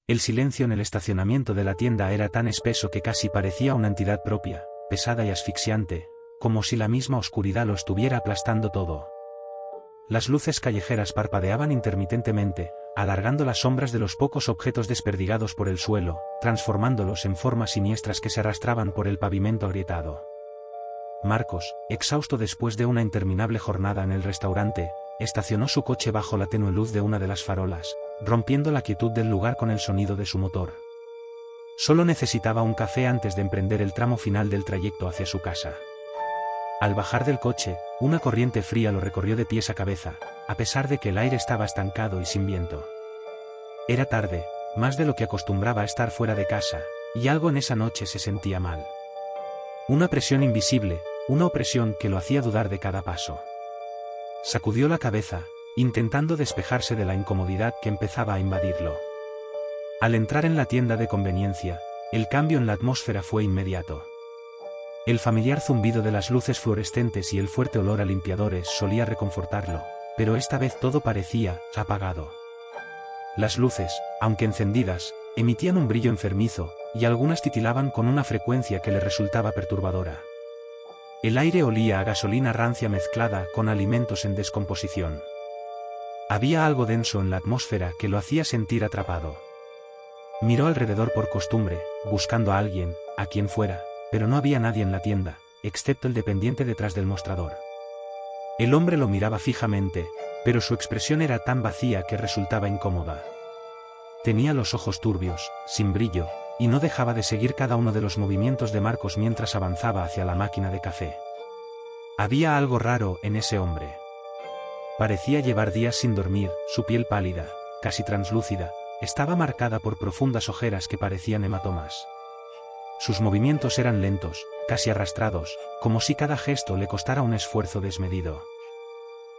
El silencio en el estacionamiento de la tienda era tan espeso que casi parecía una entidad propia, pesada y asfixiante, como si la misma oscuridad lo estuviera aplastando todo. Las luces callejeras parpadeaban intermitentemente, alargando las sombras de los pocos objetos desperdigados por el suelo, transformándolos en formas siniestras que se arrastraban por el pavimento agrietado. Marcos, exhausto después de una interminable jornada en el restaurante, estacionó su coche bajo la tenue luz de una de las farolas, rompiendo la quietud del lugar con el sonido de su motor. Solo necesitaba un café antes de emprender el tramo final del trayecto hacia su casa. Al bajar del coche, una corriente fría lo recorrió de pies a cabeza, a pesar de que el aire estaba estancado y sin viento. Era tarde, más de lo que acostumbraba a estar fuera de casa, y algo en esa noche se sentía mal. Una presión invisible, una opresión que lo hacía dudar de cada paso. Sacudió la cabeza, intentando despejarse de la incomodidad que empezaba a invadirlo. Al entrar en la tienda de conveniencia, el cambio en la atmósfera fue inmediato. El familiar zumbido de las luces fluorescentes y el fuerte olor a limpiadores solía reconfortarlo, pero esta vez todo parecía apagado. Las luces, aunque encendidas, emitían un brillo enfermizo, y algunas titilaban con una frecuencia que le resultaba perturbadora. El aire olía a gasolina rancia mezclada con alimentos en descomposición. Había algo denso en la atmósfera que lo hacía sentir atrapado. Miró alrededor por costumbre, buscando a alguien, a quien fuera, pero no había nadie en la tienda, excepto el dependiente detrás del mostrador. El hombre lo miraba fijamente, pero su expresión era tan vacía que resultaba incómoda. Tenía los ojos turbios, sin brillo, y no dejaba de seguir cada uno de los movimientos de Marcos mientras avanzaba hacia la máquina de café. Había algo raro en ese hombre. Parecía llevar días sin dormir, su piel pálida, casi translúcida, estaba marcada por profundas ojeras que parecían hematomas. Sus movimientos eran lentos, casi arrastrados, como si cada gesto le costara un esfuerzo desmedido.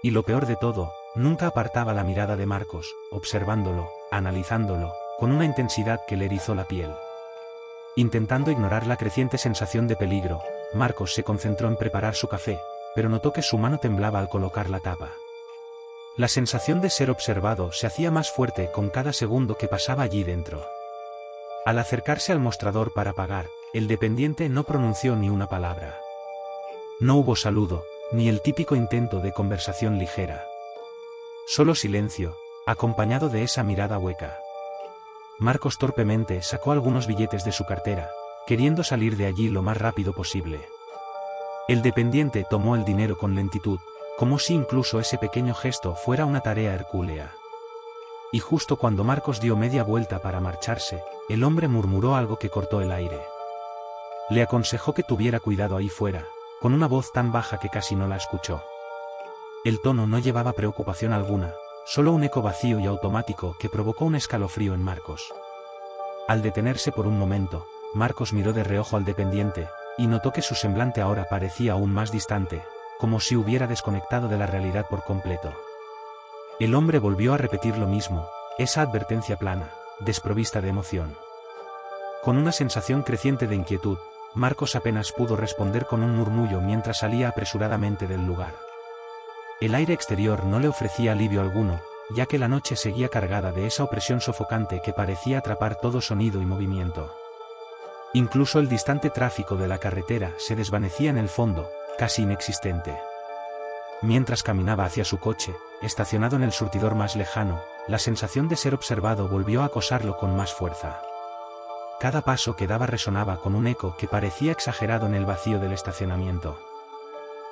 Y lo peor de todo, nunca apartaba la mirada de Marcos, observándolo, analizándolo, con una intensidad que le erizó la piel. Intentando ignorar la creciente sensación de peligro, Marcos se concentró en preparar su café, pero notó que su mano temblaba al colocar la tapa. La sensación de ser observado se hacía más fuerte con cada segundo que pasaba allí dentro. Al acercarse al mostrador para pagar, el dependiente no pronunció ni una palabra. No hubo saludo, ni el típico intento de conversación ligera. Solo silencio, acompañado de esa mirada hueca. Marcos torpemente sacó algunos billetes de su cartera, queriendo salir de allí lo más rápido posible. El dependiente tomó el dinero con lentitud, como si incluso ese pequeño gesto fuera una tarea hercúlea. Y justo cuando Marcos dio media vuelta para marcharse, el hombre murmuró algo que cortó el aire. Le aconsejó que tuviera cuidado ahí fuera, con una voz tan baja que casi no la escuchó. El tono no llevaba preocupación alguna, solo un eco vacío y automático que provocó un escalofrío en Marcos. Al detenerse por un momento, Marcos miró de reojo al dependiente, y notó que su semblante ahora parecía aún más distante, como si hubiera desconectado de la realidad por completo. El hombre volvió a repetir lo mismo, esa advertencia plana, desprovista de emoción. Con una sensación creciente de inquietud, Marcos apenas pudo responder con un murmullo mientras salía apresuradamente del lugar. El aire exterior no le ofrecía alivio alguno, ya que la noche seguía cargada de esa opresión sofocante que parecía atrapar todo sonido y movimiento. Incluso el distante tráfico de la carretera se desvanecía en el fondo, casi inexistente. Mientras caminaba hacia su coche, estacionado en el surtidor más lejano, la sensación de ser observado volvió a acosarlo con más fuerza. Cada paso que daba resonaba con un eco que parecía exagerado en el vacío del estacionamiento.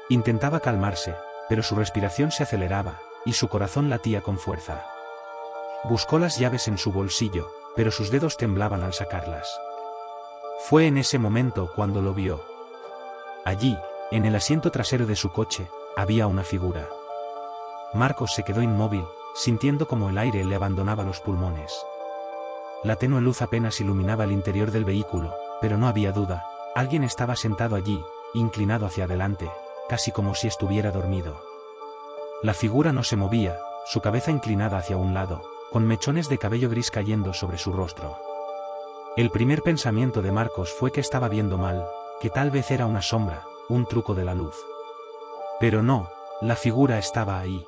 Intentaba calmarse, pero su respiración se aceleraba, y su corazón latía con fuerza. Buscó las llaves en su bolsillo, pero sus dedos temblaban al sacarlas. Fue en ese momento cuando lo vio. Allí, en el asiento trasero de su coche, había una figura. Marcos se quedó inmóvil, sintiendo como el aire le abandonaba los pulmones. La tenue luz apenas iluminaba el interior del vehículo, pero no había duda, alguien estaba sentado allí, inclinado hacia adelante, casi como si estuviera dormido. La figura no se movía, su cabeza inclinada hacia un lado, con mechones de cabello gris cayendo sobre su rostro. El primer pensamiento de Marcos fue que estaba viendo mal, que tal vez era una sombra, un truco de la luz. Pero no, la figura estaba ahí.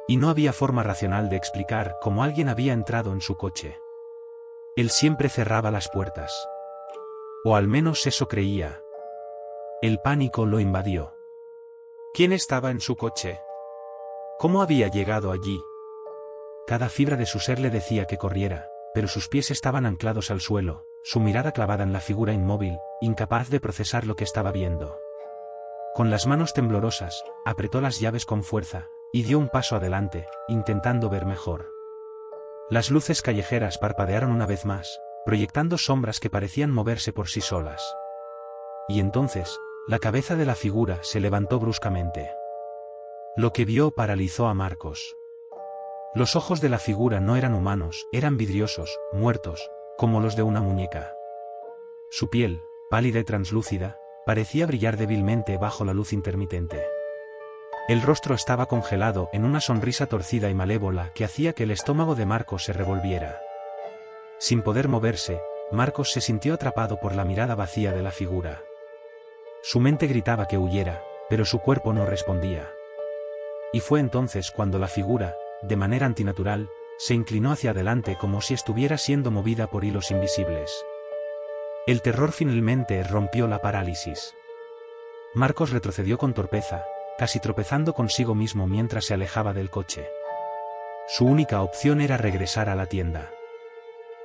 Y no había forma racional de explicar cómo alguien había entrado en su coche. Él siempre cerraba las puertas. O al menos eso creía. El pánico lo invadió. ¿Quién estaba en su coche? ¿Cómo había llegado allí? Cada fibra de su ser le decía que corriera, pero sus pies estaban anclados al suelo, su mirada clavada en la figura inmóvil, incapaz de procesar lo que estaba viendo. Con las manos temblorosas, apretó las llaves con fuerza, y dio un paso adelante, intentando ver mejor. Las luces callejeras parpadearon una vez más, proyectando sombras que parecían moverse por sí solas. Y entonces, la cabeza de la figura se levantó bruscamente. Lo que vio paralizó a Marcos. Los ojos de la figura no eran humanos, eran vidriosos, muertos, como los de una muñeca. Su piel, pálida y translúcida, parecía brillar débilmente bajo la luz intermitente. El rostro estaba congelado en una sonrisa torcida y malévola que hacía que el estómago de Marcos se revolviera. Sin poder moverse, Marcos se sintió atrapado por la mirada vacía de la figura. Su mente gritaba que huyera, pero su cuerpo no respondía. Y fue entonces cuando la figura, de manera antinatural, se inclinó hacia adelante como si estuviera siendo movida por hilos invisibles. El terror finalmente rompió la parálisis. Marcos retrocedió con torpeza, casi tropezando consigo mismo mientras se alejaba del coche. Su única opción era regresar a la tienda.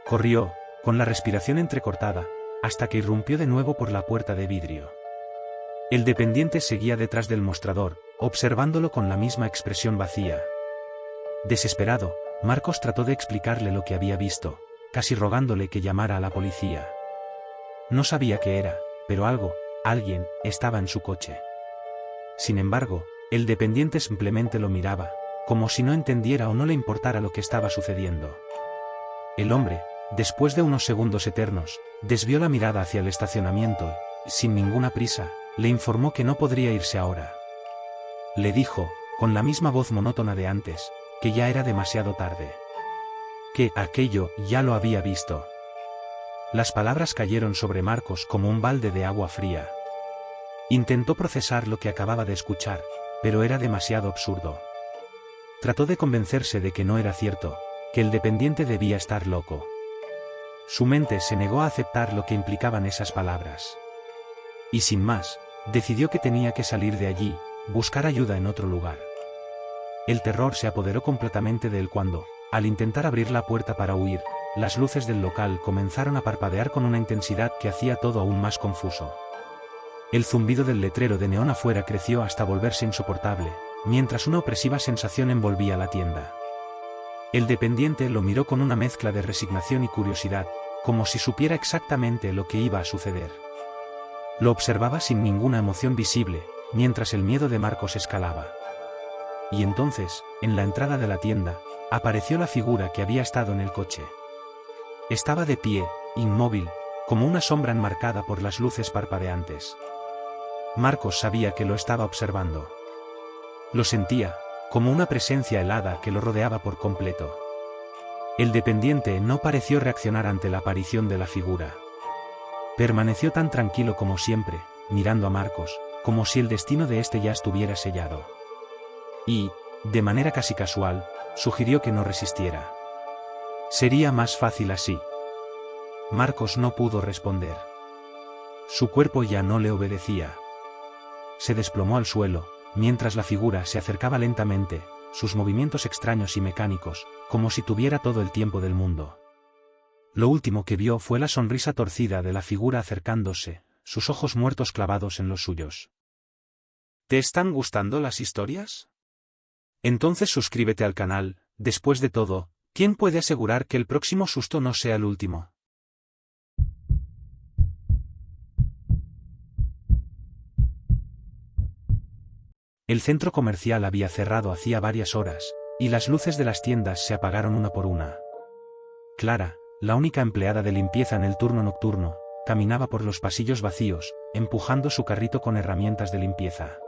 Corrió, con la respiración entrecortada, hasta que irrumpió de nuevo por la puerta de vidrio. El dependiente seguía detrás del mostrador, observándolo con la misma expresión vacía. Desesperado, Marcos trató de explicarle lo que había visto, casi rogándole que llamara a la policía. No sabía qué era, pero alguien, estaba en su coche. Sin embargo, el dependiente simplemente lo miraba, como si no entendiera o no le importara lo que estaba sucediendo. El hombre, después de unos segundos eternos, desvió la mirada hacia el estacionamiento y, sin ninguna prisa, le informó que no podría irse ahora. Le dijo, con la misma voz monótona de antes, que ya era demasiado tarde. Que aquello ya lo había visto. Las palabras cayeron sobre Marcos como un balde de agua fría. Intentó procesar lo que acababa de escuchar, pero era demasiado absurdo. Trató de convencerse de que no era cierto, que el dependiente debía estar loco. Su mente se negó a aceptar lo que implicaban esas palabras. Y sin más, decidió que tenía que salir de allí, buscar ayuda en otro lugar. El terror se apoderó completamente de él cuando, al intentar abrir la puerta para huir, las luces del local comenzaron a parpadear con una intensidad que hacía todo aún más confuso. El zumbido del letrero de neón afuera creció hasta volverse insoportable, mientras una opresiva sensación envolvía la tienda. El dependiente lo miró con una mezcla de resignación y curiosidad, como si supiera exactamente lo que iba a suceder. Lo observaba sin ninguna emoción visible, mientras el miedo de Marcos escalaba. Y entonces, en la entrada de la tienda, apareció la figura que había estado en el coche. Estaba de pie, inmóvil, como una sombra enmarcada por las luces parpadeantes. Marcos sabía que lo estaba observando. Lo sentía, como una presencia helada que lo rodeaba por completo. El dependiente no pareció reaccionar ante la aparición de la figura. Permaneció tan tranquilo como siempre, mirando a Marcos, como si el destino de este ya estuviera sellado. Y, de manera casi casual, sugirió que no resistiera. Sería más fácil así. Marcos no pudo responder. Su cuerpo ya no le obedecía. Se desplomó al suelo, mientras la figura se acercaba lentamente, sus movimientos extraños y mecánicos, como si tuviera todo el tiempo del mundo. Lo último que vio fue la sonrisa torcida de la figura acercándose, sus ojos muertos clavados en los suyos. ¿Te están gustando las historias? Entonces suscríbete al canal. Después de todo, ¿quién puede asegurar que el próximo susto no sea el último? El centro comercial había cerrado hacía varias horas, y las luces de las tiendas se apagaron una por una. Clara, la única empleada de limpieza en el turno nocturno, caminaba por los pasillos vacíos, empujando su carrito con herramientas de limpieza.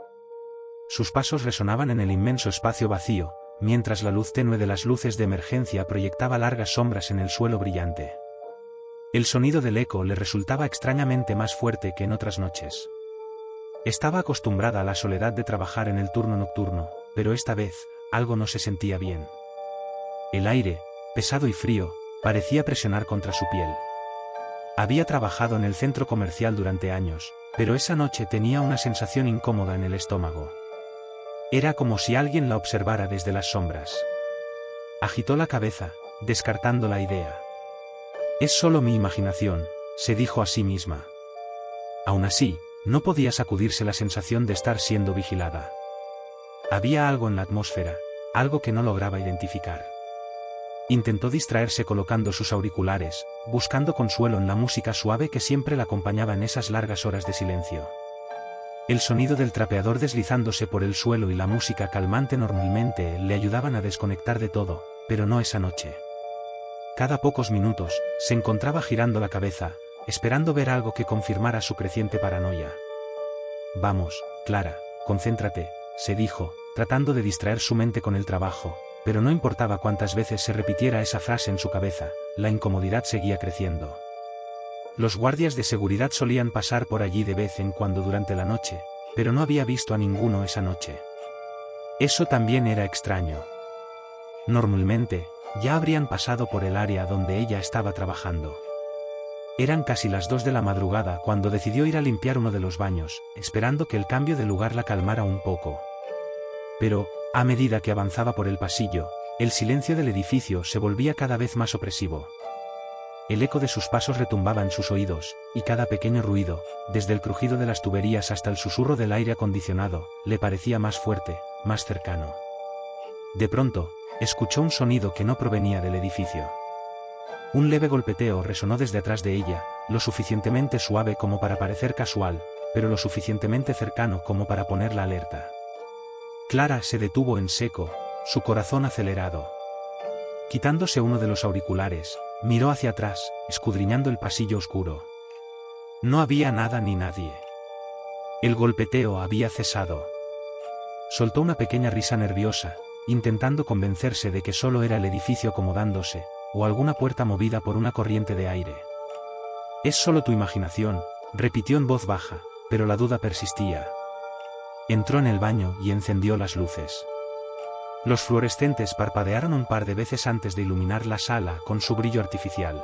Sus pasos resonaban en el inmenso espacio vacío, mientras la luz tenue de las luces de emergencia proyectaba largas sombras en el suelo brillante. El sonido del eco le resultaba extrañamente más fuerte que en otras noches. Estaba acostumbrada a la soledad de trabajar en el turno nocturno, pero esta vez, algo no se sentía bien. El aire, pesado y frío, Parecía presionar contra su piel. Había trabajado en el centro comercial durante años, pero esa noche tenía una sensación incómoda en el estómago. Era como si alguien la observara desde las sombras. Agitó la cabeza, descartando la idea. Es solo mi imaginación, se dijo a sí misma. Aún así, no podía sacudirse la sensación de estar siendo vigilada. Había algo en la atmósfera, algo que no lograba identificar. Intentó distraerse colocando sus auriculares, buscando consuelo en la música suave que siempre la acompañaba en esas largas horas de silencio. El sonido del trapeador deslizándose por el suelo y la música calmante normalmente le ayudaban a desconectar de todo, pero no esa noche. Cada pocos minutos, se encontraba girando la cabeza, esperando ver algo que confirmara su creciente paranoia. Vamos, Clara, concéntrate, se dijo, tratando de distraer su mente con el trabajo, pero no importaba cuántas veces se repitiera esa frase en su cabeza, la incomodidad seguía creciendo. Los guardias de seguridad solían pasar por allí de vez en cuando durante la noche, pero no había visto a ninguno esa noche. Eso también era extraño. Normalmente, ya habrían pasado por el área donde ella estaba trabajando. Eran casi las 2 de la madrugada cuando decidió ir a limpiar uno de los baños, esperando que el cambio de lugar la calmara un poco. Pero, a medida que avanzaba por el pasillo, el silencio del edificio se volvía cada vez más opresivo. El eco de sus pasos retumbaba en sus oídos, y cada pequeño ruido, desde el crujido de las tuberías hasta el susurro del aire acondicionado, le parecía más fuerte, más cercano. De pronto, escuchó un sonido que no provenía del edificio. Un leve golpeteo resonó desde atrás de ella, lo suficientemente suave como para parecer casual, pero lo suficientemente cercano como para ponerla alerta. Clara se detuvo en seco, su corazón acelerado. Quitándose uno de los auriculares, miró hacia atrás, escudriñando el pasillo oscuro. No había nada ni nadie. El golpeteo había cesado. Soltó una pequeña risa nerviosa, intentando convencerse de que solo era el edificio acomodándose, o alguna puerta movida por una corriente de aire. Es solo tu imaginación, repitió en voz baja, pero la duda persistía. Entró en el baño y encendió las luces. Los fluorescentes parpadearon un par de veces antes de iluminar la sala con su brillo artificial.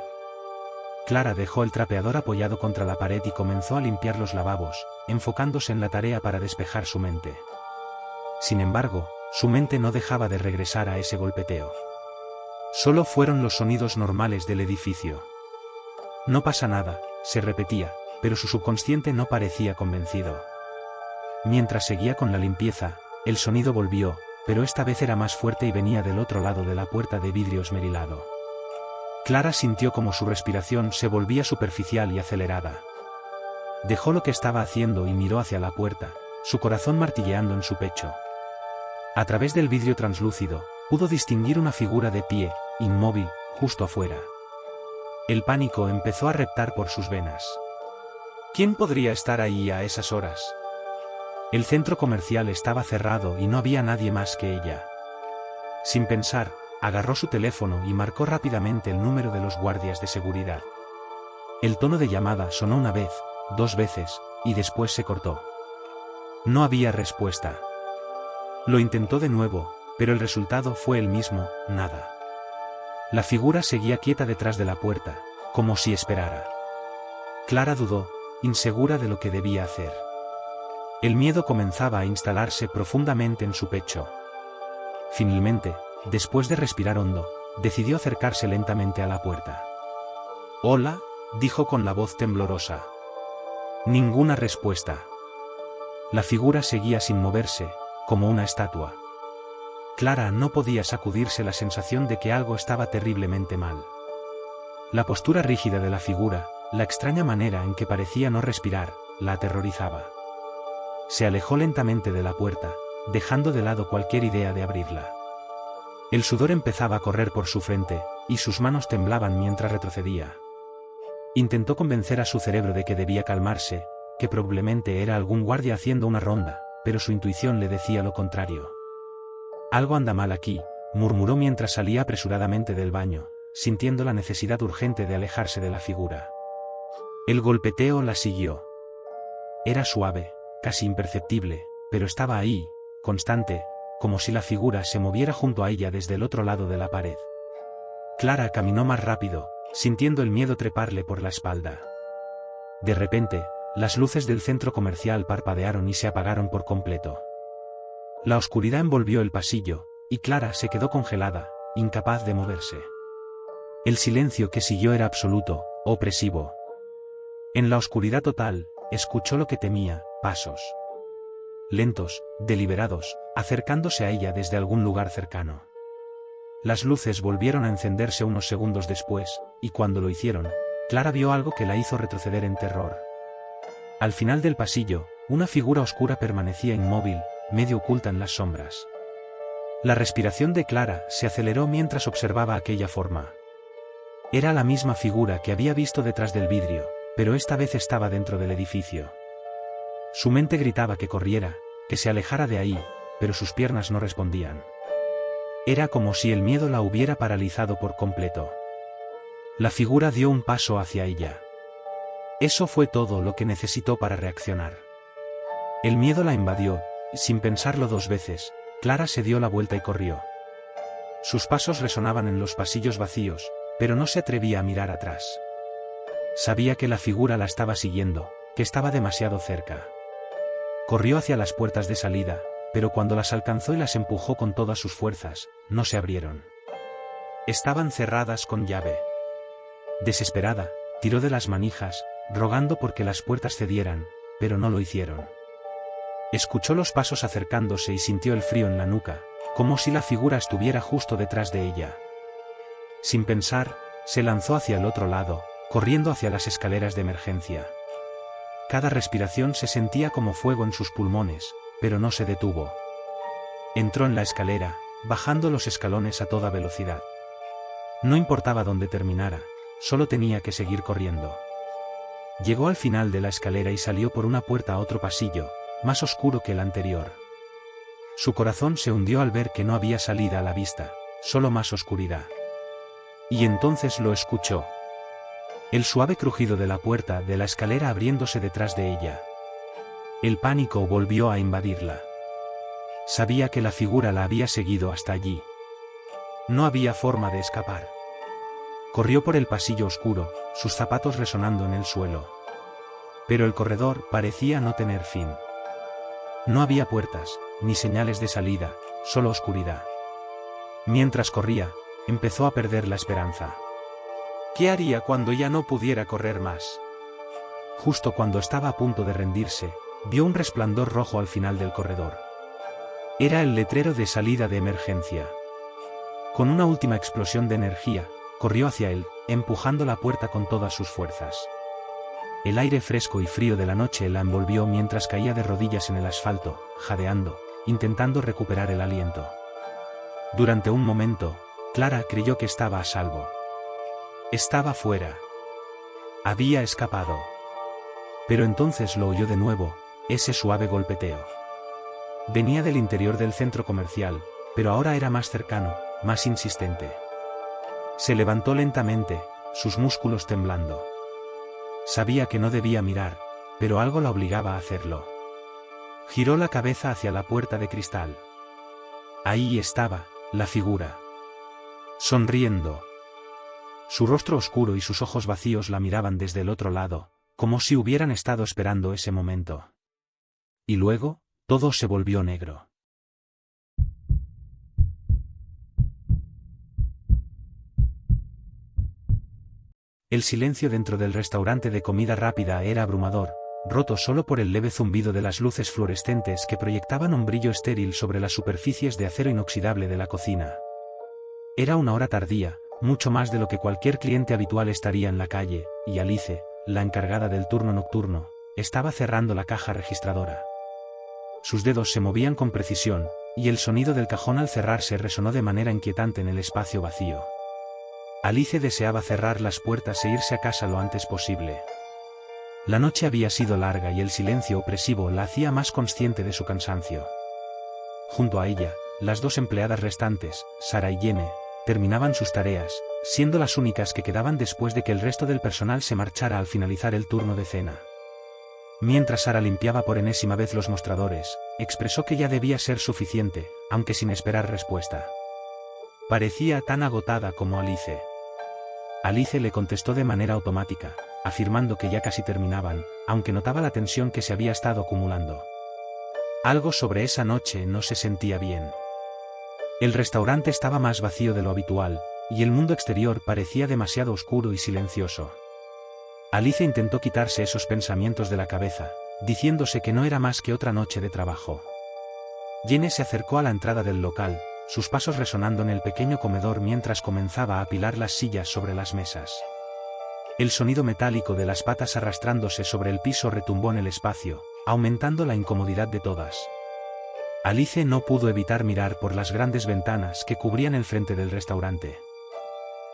Clara dejó el trapeador apoyado contra la pared y comenzó a limpiar los lavabos, enfocándose en la tarea para despejar su mente. Sin embargo, su mente no dejaba de regresar a ese golpeteo. Solo fueron los sonidos normales del edificio. No pasa nada, se repetía, pero su subconsciente no parecía convencido. Mientras seguía con la limpieza, el sonido volvió, pero esta vez era más fuerte y venía del otro lado de la puerta de vidrio esmerilado. Clara sintió como su respiración se volvía superficial y acelerada. Dejó lo que estaba haciendo y miró hacia la puerta, su corazón martilleando en su pecho. A través del vidrio translúcido, pudo distinguir una figura de pie, inmóvil, justo afuera. El pánico empezó a reptar por sus venas. ¿Quién podría estar ahí a esas horas? El centro comercial estaba cerrado y no había nadie más que ella. Sin pensar, agarró su teléfono y marcó rápidamente el número de los guardias de seguridad. El tono de llamada sonó una vez, 2 veces, y después se cortó. No había respuesta. Lo intentó de nuevo, pero el resultado fue el mismo, nada. La figura seguía quieta detrás de la puerta, como si esperara. Clara dudó, insegura de lo que debía hacer. El miedo comenzaba a instalarse profundamente en su pecho. Finalmente, después de respirar hondo, decidió acercarse lentamente a la puerta. «Hola», dijo con la voz temblorosa. Ninguna respuesta. La figura seguía sin moverse, como una estatua. Clara no podía sacudirse la sensación de que algo estaba terriblemente mal. La postura rígida de la figura, la extraña manera en que parecía no respirar, la aterrorizaba. Se alejó lentamente de la puerta, dejando de lado cualquier idea de abrirla. El sudor empezaba a correr por su frente, y sus manos temblaban mientras retrocedía. Intentó convencer a su cerebro de que debía calmarse, que probablemente era algún guardia haciendo una ronda, pero su intuición le decía lo contrario. «Algo anda mal aquí», murmuró mientras salía apresuradamente del baño, sintiendo la necesidad urgente de alejarse de la figura. El golpeteo la siguió. Era suave, casi imperceptible, pero estaba ahí, constante, como si la figura se moviera junto a ella desde el otro lado de la pared. Clara caminó más rápido, sintiendo el miedo treparle por la espalda. De repente, las luces del centro comercial parpadearon y se apagaron por completo. La oscuridad envolvió el pasillo, y Clara se quedó congelada, incapaz de moverse. El silencio que siguió era absoluto, opresivo. En la oscuridad total, escuchó lo que temía, pasos lentos, deliberados, acercándose a ella desde algún lugar cercano. Las luces volvieron a encenderse unos segundos después, y cuando lo hicieron, Clara vio algo que la hizo retroceder en terror. Al final del pasillo, una figura oscura permanecía inmóvil, medio oculta en las sombras. La respiración de Clara se aceleró mientras observaba aquella forma. Era la misma figura que había visto detrás del vidrio, pero esta vez estaba dentro del edificio. Su mente gritaba que corriera, que se alejara de ahí, pero sus piernas no respondían. Era como si el miedo la hubiera paralizado por completo. La figura dio un paso hacia ella. Eso fue todo lo que necesitó para reaccionar. El miedo la invadió, y sin pensarlo dos veces, Clara se dio la vuelta y corrió. Sus pasos resonaban en los pasillos vacíos, pero no se atrevía a mirar atrás. Sabía que la figura la estaba siguiendo, que estaba demasiado cerca. Corrió hacia las puertas de salida, pero cuando las alcanzó y las empujó con todas sus fuerzas, no se abrieron. Estaban cerradas con llave. Desesperada, tiró de las manijas, rogando porque las puertas cedieran, pero no lo hicieron. Escuchó los pasos acercándose y sintió el frío en la nuca, como si la figura estuviera justo detrás de ella. Sin pensar, se lanzó hacia el otro lado, corriendo hacia las escaleras de emergencia. Cada respiración se sentía como fuego en sus pulmones, pero no se detuvo. Entró en la escalera, bajando los escalones a toda velocidad. No importaba dónde terminara, solo tenía que seguir corriendo. Llegó al final de la escalera y salió por una puerta a otro pasillo, más oscuro que el anterior. Su corazón se hundió al ver que no había salida a la vista, solo más oscuridad. Y entonces lo escuchó. El suave crujido de la puerta de la escalera abriéndose detrás de ella. El pánico volvió a invadirla. Sabía que la figura la había seguido hasta allí. No había forma de escapar. Corrió por el pasillo oscuro, sus zapatos resonando en el suelo. Pero el corredor parecía no tener fin. No había puertas, ni señales de salida, solo oscuridad. Mientras corría, empezó a perder la esperanza. ¿Qué haría cuando ya no pudiera correr más? Justo cuando estaba a punto de rendirse, vio un resplandor rojo al final del corredor. Era el letrero de salida de emergencia. Con una última explosión de energía, corrió hacia él, empujando la puerta con todas sus fuerzas. El aire fresco y frío de la noche la envolvió mientras caía de rodillas en el asfalto, jadeando, intentando recuperar el aliento. Durante un momento, Clara creyó que estaba a salvo. Estaba fuera. Había escapado. Pero entonces lo oyó de nuevo, ese suave golpeteo. Venía del interior del centro comercial, pero ahora era más cercano, más insistente. Se levantó lentamente, sus músculos temblando. Sabía que no debía mirar, pero algo la obligaba a hacerlo. Giró la cabeza hacia la puerta de cristal. Ahí estaba, la figura. Sonriendo. Su rostro oscuro y sus ojos vacíos la miraban desde el otro lado, como si hubieran estado esperando ese momento. Y luego, todo se volvió negro. El silencio dentro del restaurante de comida rápida era abrumador, roto solo por el leve zumbido de las luces fluorescentes que proyectaban un brillo estéril sobre las superficies de acero inoxidable de la cocina. Era una hora tardía, mucho más de lo que cualquier cliente habitual estaría en la calle, y Alice, la encargada del turno nocturno, estaba cerrando la caja registradora. Sus dedos se movían con precisión, y el sonido del cajón al cerrarse resonó de manera inquietante en el espacio vacío. Alice deseaba cerrar las puertas e irse a casa lo antes posible. La noche había sido larga y el silencio opresivo la hacía más consciente de su cansancio. Junto a ella, las dos empleadas restantes, Sara y Jenny, terminaban sus tareas, siendo las únicas que quedaban después de que el resto del personal se marchara al finalizar el turno de cena. Mientras Sara limpiaba por enésima vez los mostradores, expresó que ya debía ser suficiente, aunque sin esperar respuesta. Parecía tan agotada como Alice. Alice le contestó de manera automática, afirmando que ya casi terminaban, aunque notaba la tensión que se había estado acumulando. Algo sobre esa noche no se sentía bien. El restaurante estaba más vacío de lo habitual, y el mundo exterior parecía demasiado oscuro y silencioso. Alice intentó quitarse esos pensamientos de la cabeza, diciéndose que no era más que otra noche de trabajo. Jenny se acercó a la entrada del local, sus pasos resonando en el pequeño comedor mientras comenzaba a apilar las sillas sobre las mesas. El sonido metálico de las patas arrastrándose sobre el piso retumbó en el espacio, aumentando la incomodidad de todas. Alice no pudo evitar mirar por las grandes ventanas que cubrían el frente del restaurante.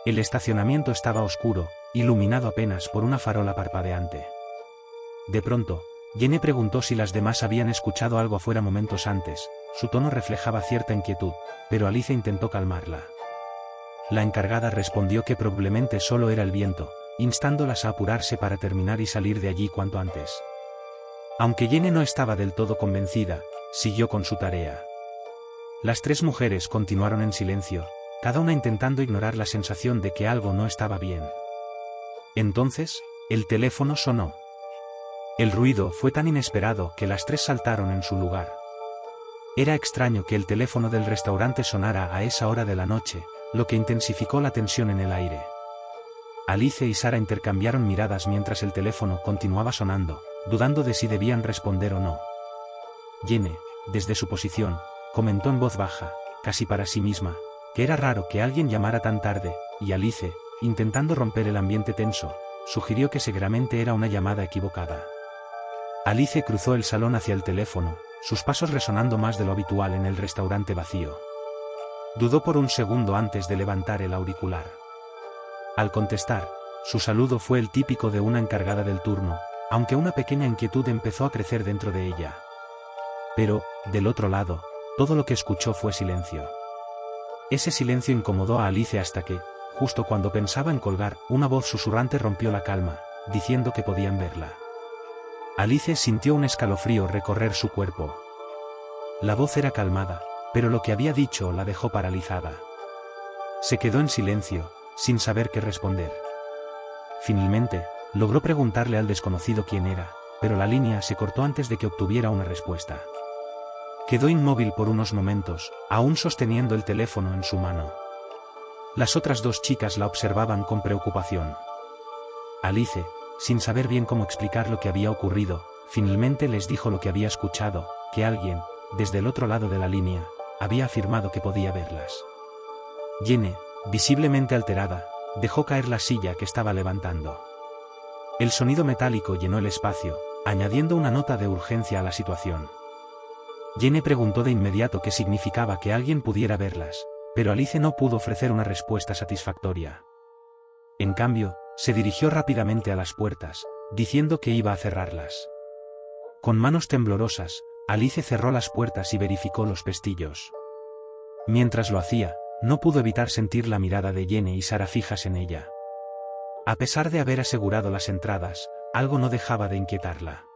El estacionamiento estaba oscuro, iluminado apenas por una farola parpadeante. De pronto, Jenny preguntó si las demás habían escuchado algo afuera momentos antes. Su tono reflejaba cierta inquietud, pero Alice intentó calmarla. La encargada respondió que probablemente solo era el viento, instándolas a apurarse para terminar y salir de allí cuanto antes. Aunque Jenny no estaba del todo convencida, siguió con su tarea. Las tres mujeres continuaron en silencio, cada una intentando ignorar la sensación de que algo no estaba bien. Entonces, el teléfono sonó. El ruido fue tan inesperado que las tres saltaron en su lugar. Era extraño que el teléfono del restaurante sonara a esa hora de la noche, lo que intensificó la tensión en el aire. Alice y Sarah intercambiaron miradas mientras el teléfono continuaba sonando, dudando de si debían responder o no. Jenny, desde su posición, comentó en voz baja, casi para sí misma, que era raro que alguien llamara tan tarde, y Alice, intentando romper el ambiente tenso, sugirió que seguramente era una llamada equivocada. Alice cruzó el salón hacia el teléfono, sus pasos resonando más de lo habitual en el restaurante vacío. Dudó por un segundo antes de levantar el auricular. Al contestar, su saludo fue el típico de una encargada del turno, aunque una pequeña inquietud empezó a crecer dentro de ella. Pero, del otro lado, todo lo que escuchó fue silencio. Ese silencio incomodó a Alice hasta que, justo cuando pensaba en colgar, una voz susurrante rompió la calma, diciendo que podían verla. Alice sintió un escalofrío recorrer su cuerpo. La voz era calmada, pero lo que había dicho la dejó paralizada. Se quedó en silencio, sin saber qué responder. Finalmente, logró preguntarle al desconocido quién era, pero la línea se cortó antes de que obtuviera una respuesta. Quedó inmóvil por unos momentos, aún sosteniendo el teléfono en su mano. Las otras dos chicas la observaban con preocupación. Alice, sin saber bien cómo explicar lo que había ocurrido, finalmente les dijo lo que había escuchado, que alguien, desde el otro lado de la línea, había afirmado que podía verlas. Jenny, visiblemente alterada, dejó caer la silla que estaba levantando. El sonido metálico llenó el espacio, añadiendo una nota de urgencia a la situación. Jenny preguntó de inmediato qué significaba que alguien pudiera verlas, pero Alice no pudo ofrecer una respuesta satisfactoria. En cambio, se dirigió rápidamente a las puertas, diciendo que iba a cerrarlas. Con manos temblorosas, Alice cerró las puertas y verificó los pestillos. Mientras lo hacía, no pudo evitar sentir la mirada de Jenny y Sarah fijas en ella. A pesar de haber asegurado las entradas, algo no dejaba de inquietarla.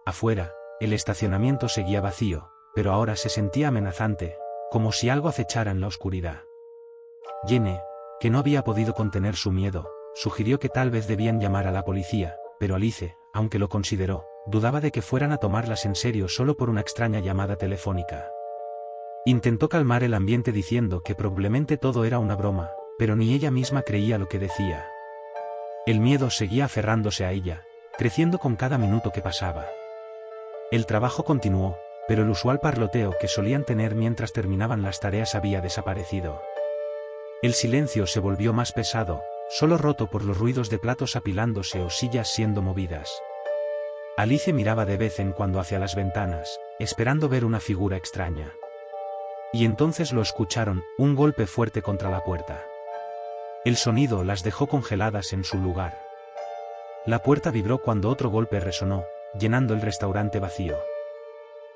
Afuera, el estacionamiento seguía vacío, pero ahora se sentía amenazante, como si algo acechara en la oscuridad. Jenny, que no había podido contener su miedo, sugirió que tal vez debían llamar a la policía, pero Alice, aunque lo consideró, dudaba de que fueran a tomarlas en serio solo por una extraña llamada telefónica. Intentó calmar el ambiente diciendo que probablemente todo era una broma, pero ni ella misma creía lo que decía. El miedo seguía aferrándose a ella, creciendo con cada minuto que pasaba. El trabajo continuó, pero el usual parloteo que solían tener mientras terminaban las tareas había desaparecido. El silencio se volvió más pesado, solo roto por los ruidos de platos apilándose o sillas siendo movidas. Alice miraba de vez en cuando hacia las ventanas, esperando ver una figura extraña. Y entonces lo escucharon, un golpe fuerte contra la puerta. El sonido las dejó congeladas en su lugar. La puerta vibró cuando otro golpe resonó, llenando el restaurante vacío.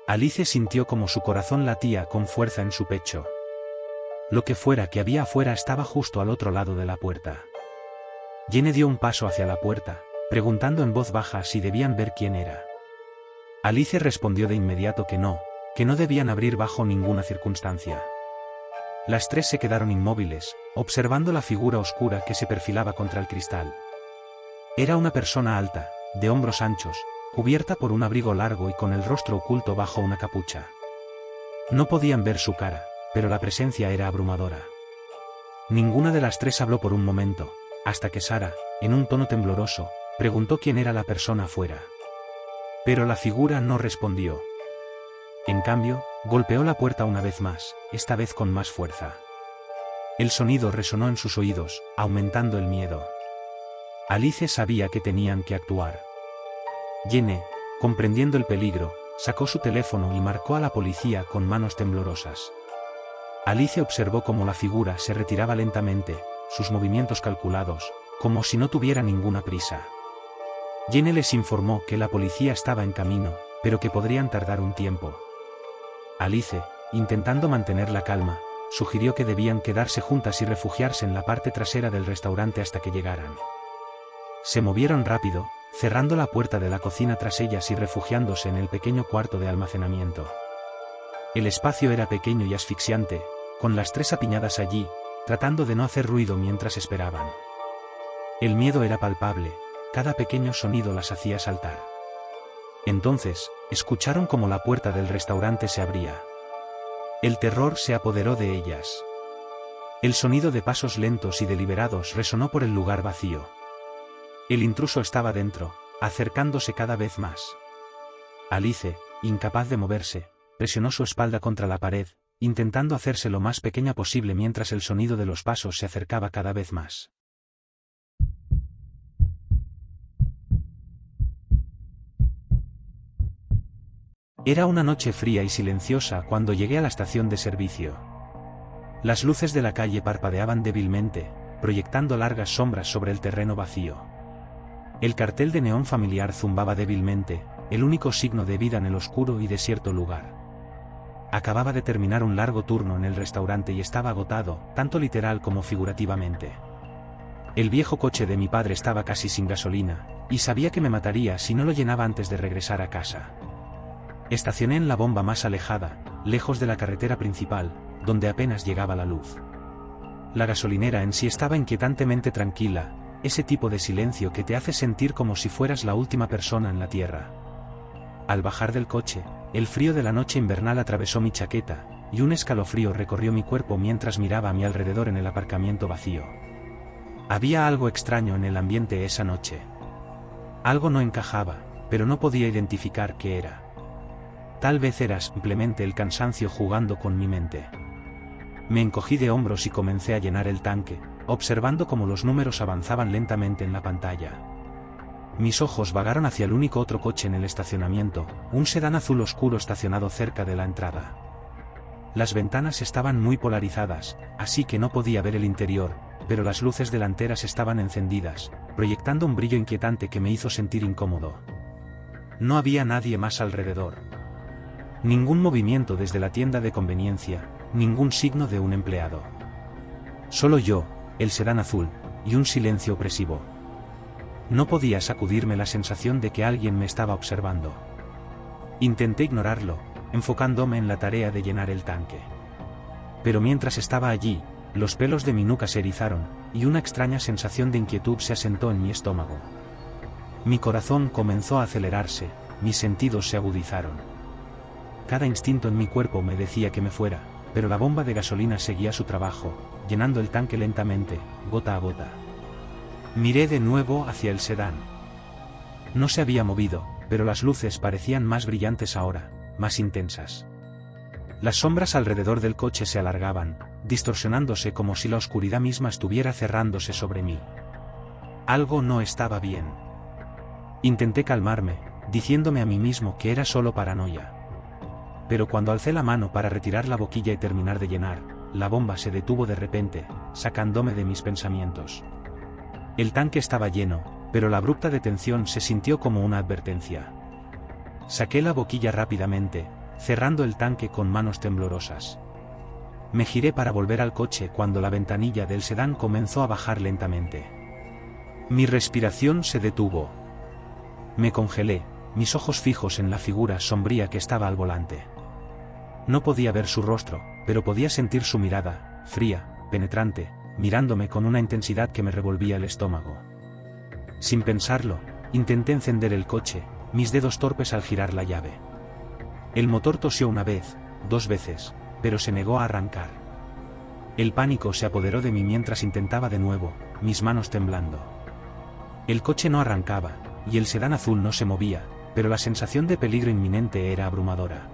Alice sintió como su corazón latía con fuerza en su pecho. Lo que fuera que había afuera estaba justo al otro lado de la puerta. Jenny dio un paso hacia la puerta, preguntando en voz baja si debían ver quién era. Alice respondió de inmediato que no debían abrir bajo ninguna circunstancia. Las tres se quedaron inmóviles, observando la figura oscura que se perfilaba contra el cristal. Era una persona alta, de hombros anchos, cubierta por un abrigo largo y con el rostro oculto bajo una capucha. No podían ver su cara, pero la presencia era abrumadora. Ninguna de las tres habló por un momento, hasta que Sara, en un tono tembloroso, preguntó quién era la persona afuera. Pero la figura no respondió. En cambio, golpeó la puerta una vez más, esta vez con más fuerza. El sonido resonó en sus oídos, aumentando el miedo. Alice sabía que tenían que actuar. Jenny, comprendiendo el peligro, sacó su teléfono y marcó a la policía con manos temblorosas. Alice observó cómo la figura se retiraba lentamente, sus movimientos calculados, como si no tuviera ninguna prisa. Jenny les informó que la policía estaba en camino, pero que podrían tardar un tiempo. Alice, intentando mantener la calma, sugirió que debían quedarse juntas y refugiarse en la parte trasera del restaurante hasta que llegaran. Se movieron rápido, cerrando la puerta de la cocina tras ellas y refugiándose en el pequeño cuarto de almacenamiento. El espacio era pequeño y asfixiante, con las tres apiñadas allí, tratando de no hacer ruido mientras esperaban. El miedo era palpable, cada pequeño sonido las hacía saltar. Entonces, escucharon cómo la puerta del restaurante se abría. El terror se apoderó de ellas. El sonido de pasos lentos y deliberados resonó por el lugar vacío. El intruso estaba dentro, acercándose cada vez más. Alice, incapaz de moverse, presionó su espalda contra la pared, intentando hacerse lo más pequeña posible mientras el sonido de los pasos se acercaba cada vez más. Era una noche fría y silenciosa cuando llegué a la estación de servicio. Las luces de la calle parpadeaban débilmente, proyectando largas sombras sobre el terreno vacío. El cartel de neón familiar zumbaba débilmente, el único signo de vida en el oscuro y desierto lugar. Acababa de terminar un largo turno en el restaurante y estaba agotado, tanto literal como figurativamente. El viejo coche de mi padre estaba casi sin gasolina, y sabía que me mataría si no lo llenaba antes de regresar a casa. Estacioné en la bomba más alejada, lejos de la carretera principal, donde apenas llegaba la luz. La gasolinera en sí estaba inquietantemente tranquila, ese tipo de silencio que te hace sentir como si fueras la última persona en la tierra. Al bajar del coche, el frío de la noche invernal atravesó mi chaqueta, y un escalofrío recorrió mi cuerpo mientras miraba a mi alrededor en el aparcamiento vacío. Había algo extraño en el ambiente esa noche. Algo no encajaba, pero no podía identificar qué era. Tal vez era simplemente el cansancio jugando con mi mente. Me encogí de hombros y comencé a llenar el tanque, observando cómo los números avanzaban lentamente en la pantalla. Mis ojos vagaron hacia el único otro coche en el estacionamiento, un sedán azul oscuro estacionado cerca de la entrada. Las ventanas estaban muy polarizadas, así que no podía ver el interior, pero las luces delanteras estaban encendidas, proyectando un brillo inquietante que me hizo sentir incómodo. No había nadie más alrededor. Ningún movimiento desde la tienda de conveniencia, ningún signo de un empleado. Solo yo, el sedán azul, y un silencio opresivo. No podía sacudirme la sensación de que alguien me estaba observando. Intenté ignorarlo, enfocándome en la tarea de llenar el tanque. Pero mientras estaba allí, los pelos de mi nuca se erizaron, y una extraña sensación de inquietud se asentó en mi estómago. Mi corazón comenzó a acelerarse, mis sentidos se agudizaron. Cada instinto en mi cuerpo me decía que me fuera, pero la bomba de gasolina seguía su trabajo, llenando el tanque lentamente, gota a gota. Miré de nuevo hacia el sedán. No se había movido, pero las luces parecían más brillantes ahora, más intensas. Las sombras alrededor del coche se alargaban, distorsionándose como si la oscuridad misma estuviera cerrándose sobre mí. Algo no estaba bien. Intenté calmarme, diciéndome a mí mismo que era solo paranoia. Pero cuando alcé la mano para retirar la boquilla y terminar de llenar, la bomba se detuvo de repente, sacándome de mis pensamientos. El tanque estaba lleno, pero la abrupta detención se sintió como una advertencia. Saqué la boquilla rápidamente, cerrando el tanque con manos temblorosas. Me giré para volver al coche cuando la ventanilla del sedán comenzó a bajar lentamente. Mi respiración se detuvo. Me congelé, mis ojos fijos en la figura sombría que estaba al volante. No podía ver su rostro, pero podía sentir su mirada, fría, penetrante, mirándome con una intensidad que me revolvía el estómago. Sin pensarlo, intenté encender el coche, mis dedos torpes al girar la llave. El motor tosió una vez, 2 veces, pero se negó a arrancar. El pánico se apoderó de mí mientras intentaba de nuevo, mis manos temblando. El coche no arrancaba, y el sedán azul no se movía, pero la sensación de peligro inminente era abrumadora.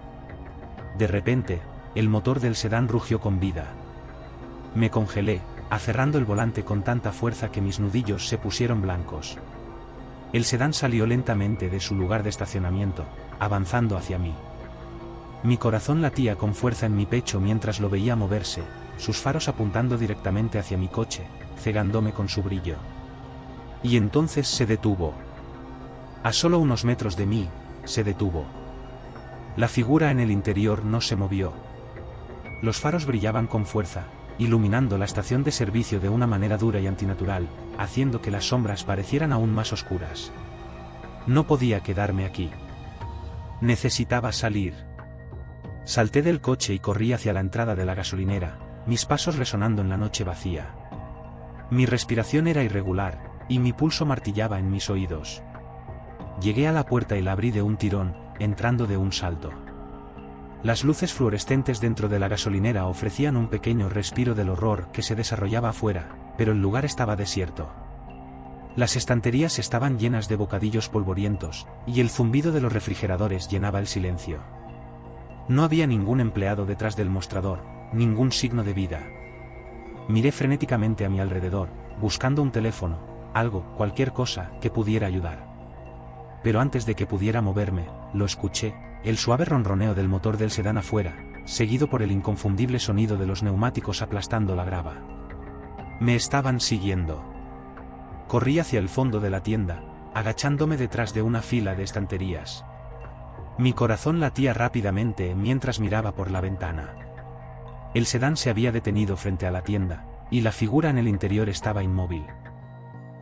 De repente, el motor del sedán rugió con vida. Me congelé, aferrando el volante con tanta fuerza que mis nudillos se pusieron blancos. El sedán salió lentamente de su lugar de estacionamiento, avanzando hacia mí. Mi corazón latía con fuerza en mi pecho mientras lo veía moverse, sus faros apuntando directamente hacia mi coche, cegándome con su brillo. Y entonces se detuvo. A solo unos metros de mí, se detuvo. La figura en el interior no se movió. Los faros brillaban con fuerza, iluminando la estación de servicio de una manera dura y antinatural, haciendo que las sombras parecieran aún más oscuras. No podía quedarme aquí. Necesitaba salir. Salté del coche y corrí hacia la entrada de la gasolinera, mis pasos resonando en la noche vacía. Mi respiración era irregular, y mi pulso martillaba en mis oídos. Llegué a la puerta y la abrí de un tirón, entrando de un salto. Las luces fluorescentes dentro de la gasolinera ofrecían un pequeño respiro del horror que se desarrollaba afuera, pero el lugar estaba desierto. Las estanterías estaban llenas de bocadillos polvorientos, y el zumbido de los refrigeradores llenaba el silencio. No había ningún empleado detrás del mostrador, ningún signo de vida. Miré frenéticamente a mi alrededor, buscando un teléfono, algo, cualquier cosa, que pudiera ayudar. Pero antes de que pudiera moverme, lo escuché, el suave ronroneo del motor del sedán afuera, seguido por el inconfundible sonido de los neumáticos aplastando la grava. Me estaban siguiendo. Corrí hacia el fondo de la tienda, agachándome detrás de una fila de estanterías. Mi corazón latía rápidamente mientras miraba por la ventana. El sedán se había detenido frente a la tienda, y la figura en el interior estaba inmóvil.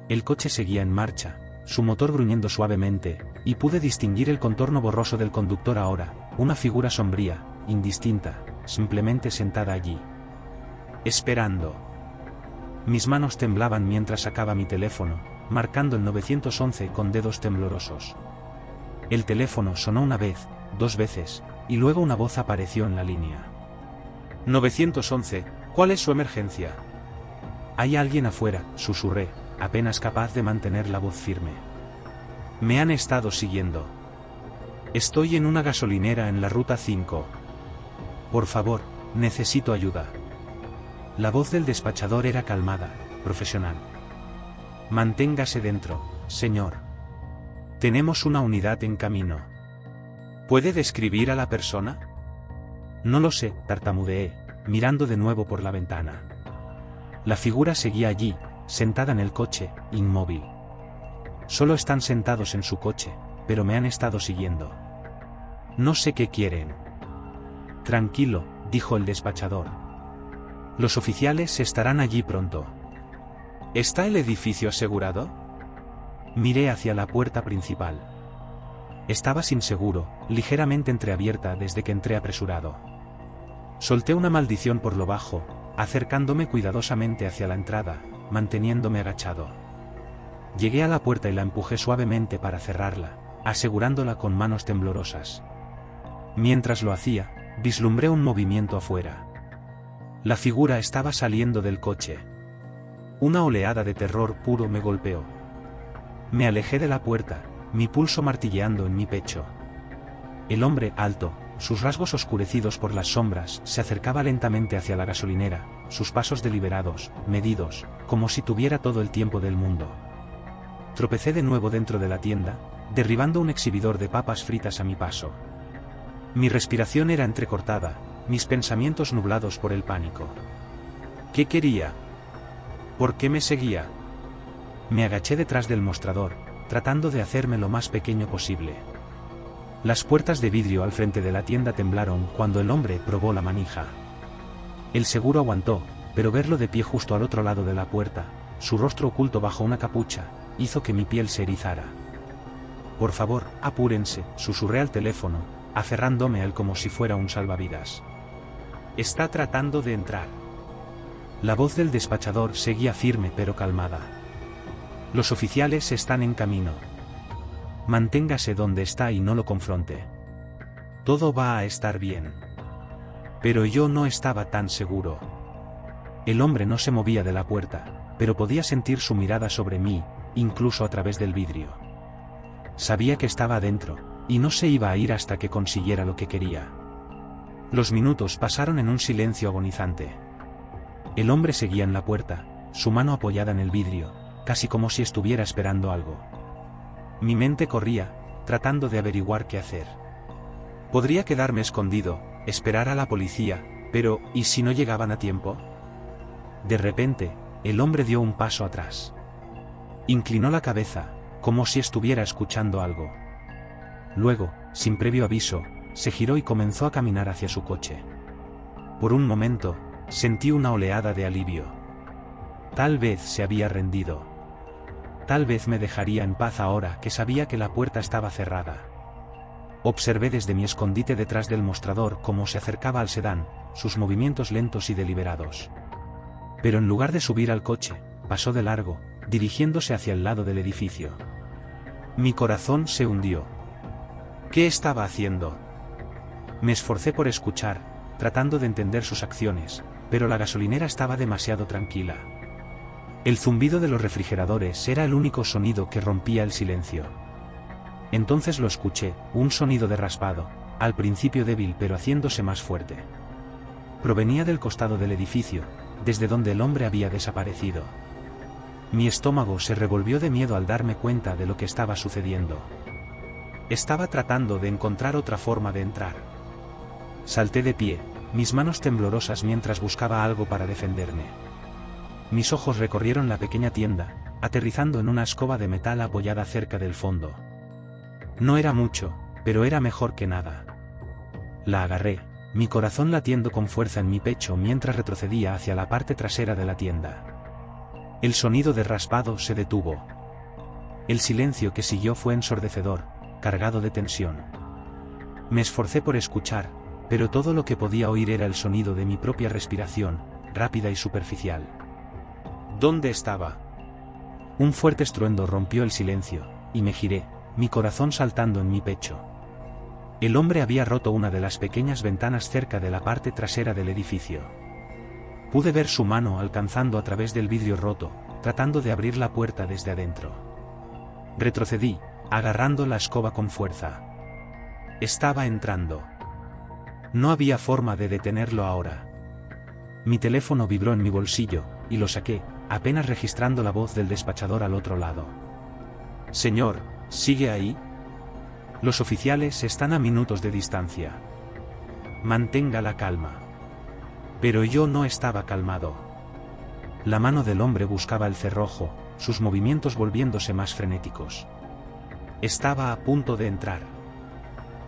El coche seguía en marcha, su motor gruñendo suavemente, y pude distinguir el contorno borroso del conductor ahora, una figura sombría, indistinta, simplemente sentada allí. Esperando. Mis manos temblaban mientras sacaba mi teléfono, marcando el 911 con dedos temblorosos. El teléfono sonó una vez, 2 veces, y luego una voz apareció en la línea. 911, ¿cuál es su emergencia? Hay alguien afuera, susurré, apenas capaz de mantener la voz firme. Me han estado siguiendo. Estoy en una gasolinera en la ruta 5. Por favor, necesito ayuda. La voz del despachador era calmada, profesional. Manténgase dentro, señor. Tenemos una unidad en camino. ¿Puede describir a la persona? No lo sé, tartamudeé, mirando de nuevo por la ventana. La figura seguía allí, sentada en el coche, inmóvil. Solo están sentados en su coche, pero me han estado siguiendo. No sé qué quieren. Tranquilo, dijo el despachador. Los oficiales estarán allí pronto. ¿Está el edificio asegurado? Miré hacia la puerta principal. Estaba sin seguro, ligeramente entreabierta desde que entré apresurado. Solté una maldición por lo bajo, acercándome cuidadosamente hacia la entrada, manteniéndome agachado. Llegué a la puerta y la empujé suavemente para cerrarla, asegurándola con manos temblorosas. Mientras lo hacía, vislumbré un movimiento afuera. La figura estaba saliendo del coche. Una oleada de terror puro me golpeó. Me alejé de la puerta, mi pulso martilleando en mi pecho. El hombre, alto, sus rasgos oscurecidos por las sombras, se acercaba lentamente hacia la gasolinera, sus pasos deliberados, medidos, como si tuviera todo el tiempo del mundo. Tropecé de nuevo dentro de la tienda, derribando un exhibidor de papas fritas a mi paso. Mi respiración era entrecortada, mis pensamientos nublados por el pánico. ¿Qué quería? ¿Por qué me seguía? Me agaché detrás del mostrador, tratando de hacerme lo más pequeño posible. Las puertas de vidrio al frente de la tienda temblaron cuando el hombre probó la manija. El seguro aguantó, pero verlo de pie justo al otro lado de la puerta, su rostro oculto bajo una capucha, hizo que mi piel se erizara. Por favor, apúrense, susurré al teléfono, aferrándome a él como si fuera un salvavidas. Está tratando de entrar. La voz del despachador seguía firme pero calmada. Los oficiales están en camino. Manténgase donde está y no lo confronte. Todo va a estar bien. Pero yo no estaba tan seguro. El hombre no se movía de la puerta, pero podía sentir su mirada sobre mí, incluso a través del vidrio. Sabía que estaba adentro, y no se iba a ir hasta que consiguiera lo que quería. Los minutos pasaron en un silencio agonizante. El hombre seguía en la puerta, su mano apoyada en el vidrio, casi como si estuviera esperando algo. Mi mente corría, tratando de averiguar qué hacer. Podría quedarme escondido, esperar a la policía, pero ¿y si no llegaban a tiempo? De repente, el hombre dio un paso atrás. Inclinó la cabeza, como si estuviera escuchando algo. Luego, sin previo aviso, se giró y comenzó a caminar hacia su coche. Por un momento, sentí una oleada de alivio. Tal vez se había rendido. Tal vez me dejaría en paz ahora que sabía que la puerta estaba cerrada. Observé desde mi escondite detrás del mostrador cómo se acercaba al sedán, sus movimientos lentos y deliberados. Pero en lugar de subir al coche, pasó de largo, dirigiéndose hacia el lado del edificio. Mi corazón se hundió. ¿Qué estaba haciendo? Me esforcé por escuchar, tratando de entender sus acciones, pero la gasolinera estaba demasiado tranquila. El zumbido de los refrigeradores era el único sonido que rompía el silencio. Entonces lo escuché, un sonido de raspado, al principio débil pero haciéndose más fuerte. Provenía del costado del edificio, desde donde el hombre había desaparecido. Mi estómago se revolvió de miedo al darme cuenta de lo que estaba sucediendo. Estaba tratando de encontrar otra forma de entrar. Salté de pie, mis manos temblorosas mientras buscaba algo para defenderme. Mis ojos recorrieron la pequeña tienda, aterrizando en una escoba de metal apoyada cerca del fondo. No era mucho, pero era mejor que nada. La agarré, mi corazón latiendo con fuerza en mi pecho mientras retrocedía hacia la parte trasera de la tienda. El sonido de raspado se detuvo. El silencio que siguió fue ensordecedor, cargado de tensión. Me esforcé por escuchar, pero todo lo que podía oír era el sonido de mi propia respiración, rápida y superficial. ¿Dónde estaba? Un fuerte estruendo rompió el silencio, y me giré, mi corazón saltando en mi pecho. El hombre había roto una de las pequeñas ventanas cerca de la parte trasera del edificio. Pude ver su mano alcanzando a través del vidrio roto, tratando de abrir la puerta desde adentro. Retrocedí, agarrando la escoba con fuerza. Estaba entrando. No había forma de detenerlo ahora. Mi teléfono vibró en mi bolsillo, y lo saqué, apenas registrando la voz del despachador al otro lado. Señor, ¿sigue ahí? Los oficiales están a minutos de distancia. Mantenga la calma. Pero yo no estaba calmado. La mano del hombre buscaba el cerrojo, sus movimientos volviéndose más frenéticos. Estaba a punto de entrar.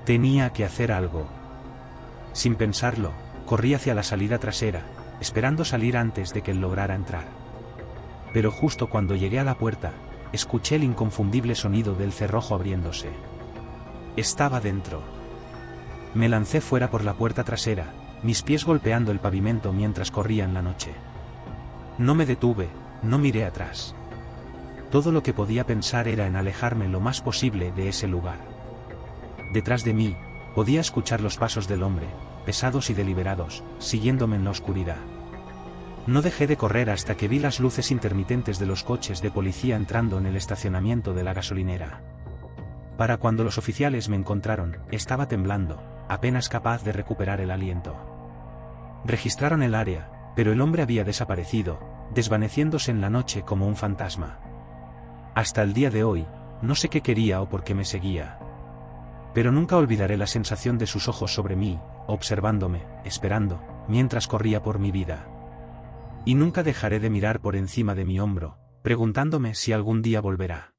Tenía que hacer algo. Sin pensarlo, corrí hacia la salida trasera, esperando salir antes de que él lograra entrar. Pero justo cuando llegué a la puerta, escuché el inconfundible sonido del cerrojo abriéndose. Estaba dentro. Me lancé fuera por la puerta trasera, mis pies golpeando el pavimento mientras corría en la noche. No me detuve, no miré atrás. Todo lo que podía pensar era en alejarme lo más posible de ese lugar. Detrás de mí, podía escuchar los pasos del hombre, pesados y deliberados, siguiéndome en la oscuridad. No dejé de correr hasta que vi las luces intermitentes de los coches de policía entrando en el estacionamiento de la gasolinera. Para cuando los oficiales me encontraron, estaba temblando, apenas capaz de recuperar el aliento. Registraron el área, pero el hombre había desaparecido, desvaneciéndose en la noche como un fantasma. Hasta el día de hoy, no sé qué quería o por qué me seguía. Pero nunca olvidaré la sensación de sus ojos sobre mí, observándome, esperando, mientras corría por mi vida. Y nunca dejaré de mirar por encima de mi hombro, preguntándome si algún día volverá.